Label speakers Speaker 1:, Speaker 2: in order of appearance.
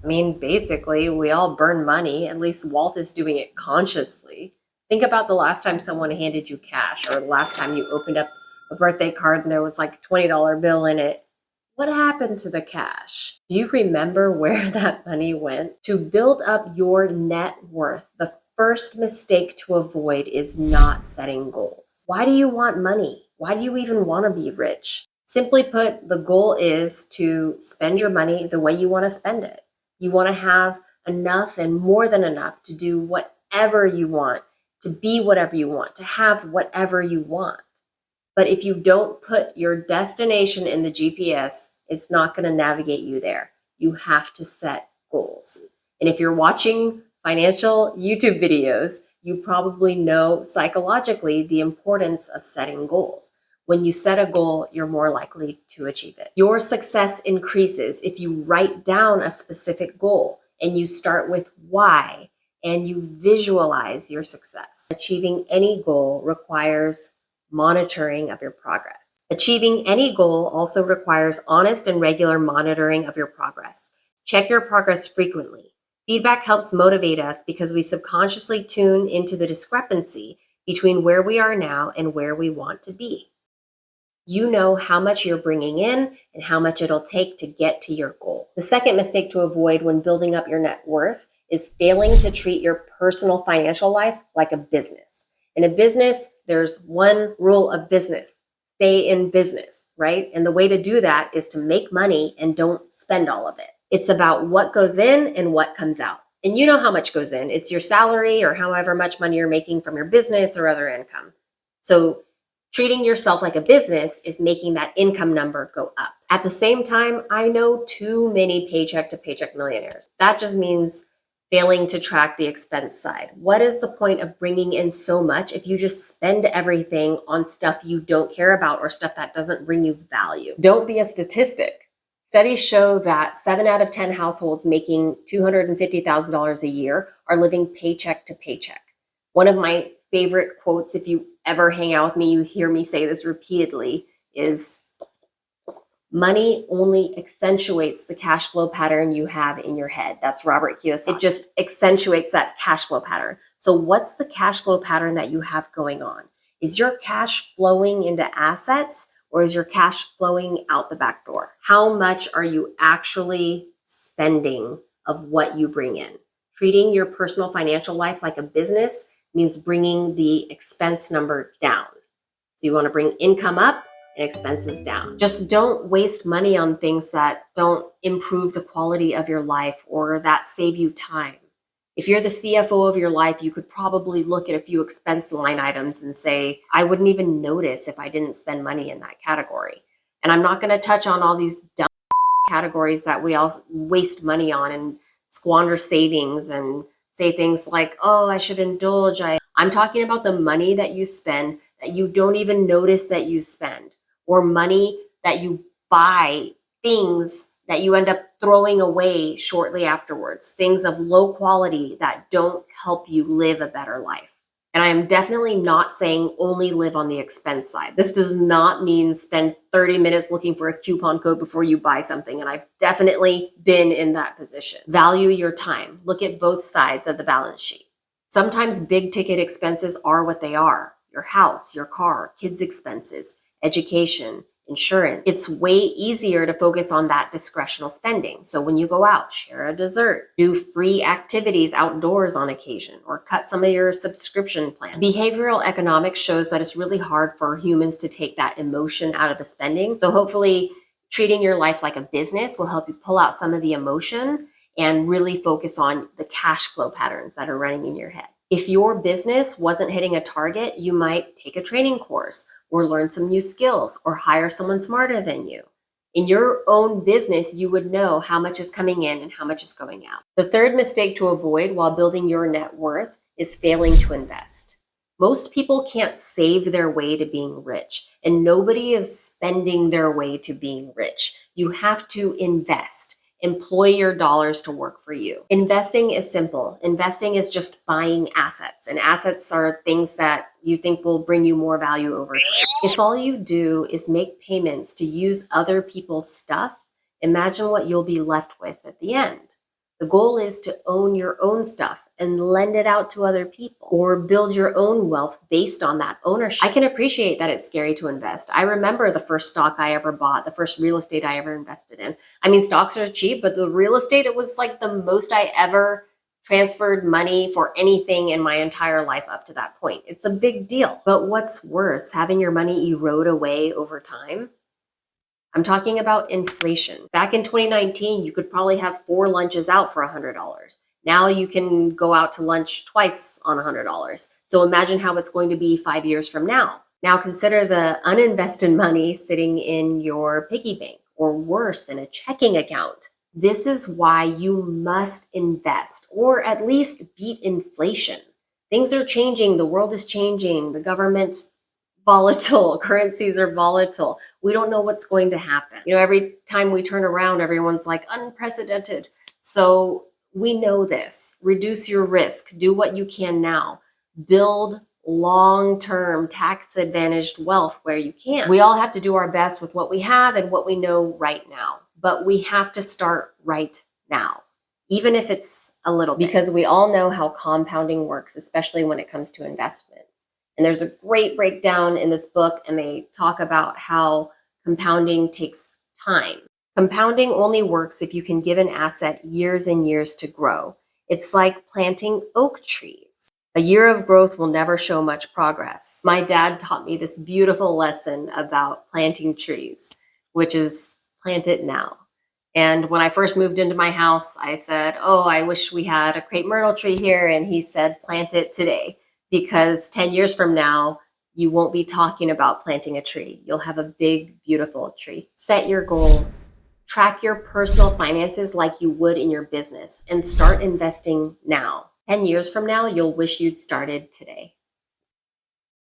Speaker 1: I mean, basically, we all burn money. At least Walt is doing it consciously. Think about the last time someone handed you cash or the last time you opened up a birthday card and there was like a $20 bill in it. What happened to the cash? Do you remember where that money went? To build up your net worth, the first mistake to avoid is not setting goals. Why do you want money? Why do you even want to be rich? Simply put, the goal is to spend your money the way you want to spend it. You want to have enough and more than enough to do whatever you want, to be whatever you want, to have whatever you want. But if you don't put your destination in the GPS, it's not going to navigate you there. You have to set goals. And if you're watching financial YouTube videos, you probably know psychologically the importance of setting goals. When you set a goal, you're more likely to achieve it. Your success increases if you write down a specific goal and you start with why and you visualize your success. Achieving any goal requires monitoring of your progress. Achieving any goal also requires honest and regular monitoring of your progress. Check your progress frequently. Feedback helps motivate us because we subconsciously tune into the discrepancy between where we are now and where we want to be. You know how much you're bringing in and how much it'll take to get to your goal. The second mistake to avoid when building up your net worth is failing to treat your personal financial life like a business. In a business, there's one rule of business: stay in business, right? And the way to do that is to make money and don't spend all of it. It's about what goes in and what comes out. And you know how much goes in. It's your salary or however much money you're making from your business or other income. So treating yourself like a business is making that income number go up. At the same time, I know too many paycheck to paycheck millionaires. That just means failing to track the expense side. What is the point of bringing in so much if you just spend everything on stuff you don't care about or stuff that doesn't bring you value? Don't be a statistic. Studies show that 7 out of 10 households making $250,000 a year are living paycheck to paycheck. One of my favorite quotes, if you ever hang out with me, you hear me say this repeatedly, is money only accentuates the cash flow pattern you have in your head. That's Robert Kiyosaki. It just accentuates that cash flow pattern. So what's the cash flow pattern that you have going on? Is your cash flowing into assets or is your cash flowing out the back door? How much are you actually spending of what you bring in? Treating your personal financial life like a business means bringing the expense number down. So you want to bring income up and expenses down. Just don't waste money on things that don't improve the quality of your life or that save you time. If you're the CFO of your life, you could probably look at a few expense line items and say, I wouldn't even notice if I didn't spend money in that category. And I'm not going to touch on all these dumb categories that we all waste money on and squander savings and say things like, oh, I should indulge. I'm talking about the money that you spend that you don't even notice that you spend, or money that you buy things that you end up throwing away shortly afterwards, things of low quality that don't help you live a better life. And I am definitely not saying only live on the expense side. This does not mean spend 30 minutes looking for a coupon code before you buy something. And I've definitely been in that position. Value your time. Look at both sides of the balance sheet. Sometimes big ticket expenses are what they are: your house, your car, kids' expenses, education, insurance. It's way easier to focus on that discretional spending. So when you go out, share a dessert, do free activities outdoors on occasion, or cut some of your subscription plans. Behavioral economics shows that it's really hard for humans to take that emotion out of the spending. So hopefully treating your life like a business will help you pull out some of the emotion and really focus on the cash flow patterns that are running in your head. If your business wasn't hitting a target, you might take a training course or learn some new skills or hire someone smarter than you. In your own business, you would know how much is coming in and how much is going out. The third mistake to avoid while building your net worth is failing to invest. Most people can't save their way to being rich, and nobody is spending their way to being rich. You have to invest. Employ your dollars to work for you. Investing is simple. Investing is just buying assets, and assets are things that you think will bring you more value over time. If all you do is make payments to use other people's stuff, imagine what you'll be left with at the end. The goal is to own your own stuff and lend it out to other people or build your own wealth based on that ownership. I can appreciate that it's scary to invest. I remember the first stock I ever bought, the first real estate I ever invested in. I mean, stocks are cheap, but the real estate, it was like the most I ever transferred money for anything in my entire life up to that point. It's a big deal. But what's worse, having your money erode away over time? I'm talking about inflation. Back in 2019, you could probably have 4 lunches out for $100. Now you can go out to lunch twice on $100. So imagine how it's going to be 5 years from now. Now consider the uninvested money sitting in your piggy bank, or worse, in a checking account. This is why you must invest, or at least beat inflation. Things are changing. The world is changing. The government's volatile. Currencies are volatile. We don't know what's going to happen. Every time we turn around, everyone's like unprecedented. So we know this. Reduce your risk. Do what you can now. Build long-term tax-advantaged wealth where you can. We all have to do our best with what we have and what we know right now. But we have to start right now, even if it's a little bit, because we all know how compounding works, especially when it comes to investments. And there's a great breakdown in this book, and they talk about how compounding takes time. Compounding only works if you can give an asset years and years to grow. It's like planting oak trees. A year of growth will never show much progress. My dad taught me this beautiful lesson about planting trees, which is plant it now. And when I first moved into my house, I said, oh, I wish we had a crepe myrtle tree here. And he said, plant it today. Because 10 years from now, you won't be talking about planting a tree. You'll have a big, beautiful tree. Set your goals. Track your personal finances like you would in your business, and start investing now. 10 years from now, you'll wish you'd started today.